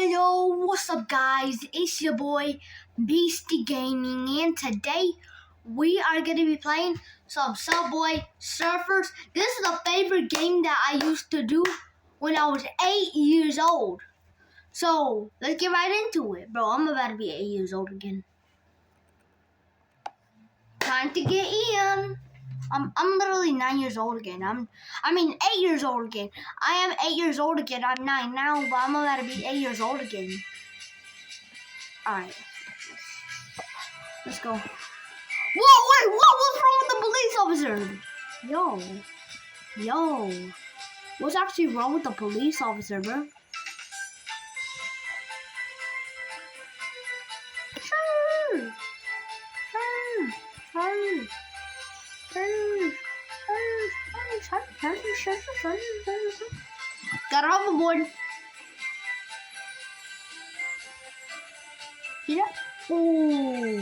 Yo, what's up guys? It's your boy Beastie Gaming, and today we are going to be playing some Subway Surfers. This is a favorite game that I used to do when I was 8 years old. So let's get right into it. Bro, I'm about to be 8 years old again. Time to get in. I'm literally 9 years old again. I mean 8 years old again. I am 8 years old again. I'm 9 now, but I'm about to be 8 years old again. Alright. Let's go. Whoa, wait, what's wrong with the police officer? Yo. What's actually wrong with the police officer, bro? Got a hoverboard. Yeah. Ooh.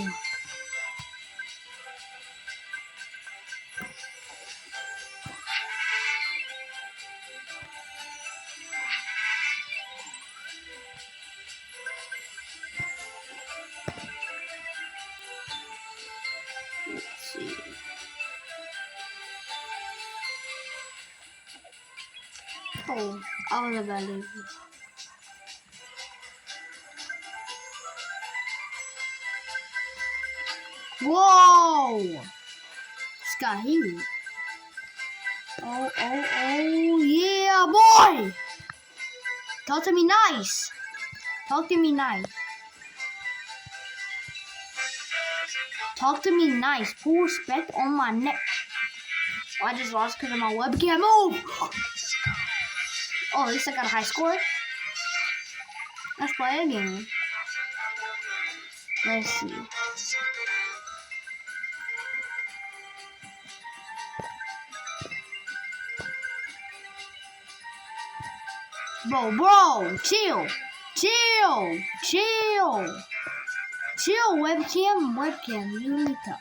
Let's see. Oh, I was about to leave. Whoa! This guy here. Oh, yeah, boy! Talk to me nice. Talk to me nice. Talk to me nice. Put respect on my neck. Oh, I just lost because of my webcam. Move! Oh, at least I got a high score. Let's play again. Let's see. Bro, chill, webcam, you need to,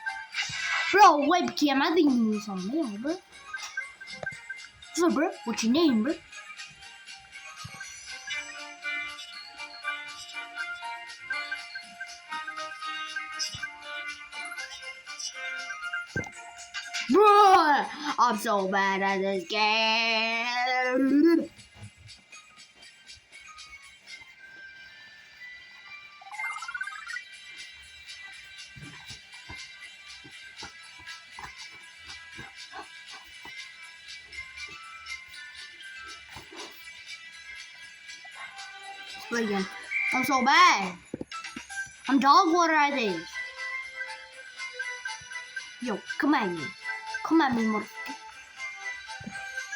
bro, webcam, I think you need some mail, bro. What's up, bro? What's your name, bro? Bro, I'm so bad at this game. Again. I'm so bad. I'm dog water at this. Yo, come at me. Come at me, motherfucker.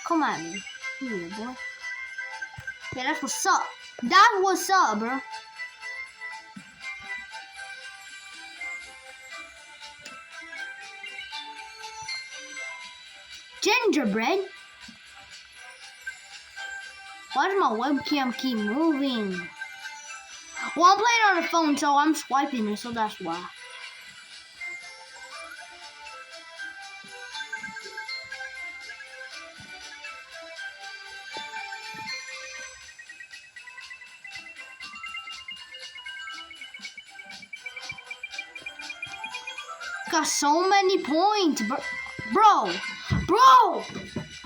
Come at me. Yeah, boy. Yeah, that's what's up. That's what's up, bro. Gingerbread? Why does my webcam keep moving? Well, I'm playing on the phone, so I'm swiping it, so that's why. Got so many points, bro.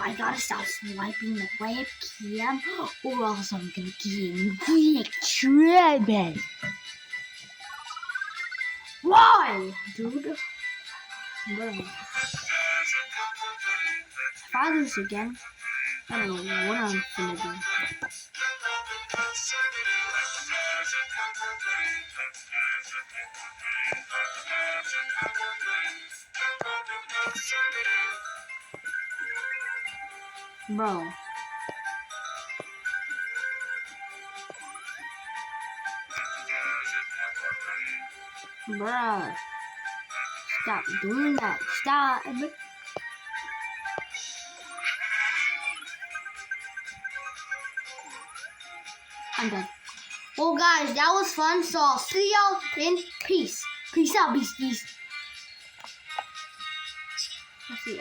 I gotta stop swiping the webcam, or else I'm gonna get in big trouble. Why, dude? Bro. If I lose again, I don't know what I'm gonna do. Bro. Bruh. Stop doing that. Stop. I'm done. Well, guys, that was fun. So I'll see y'all in peace. Peace out, beasties. Let's see.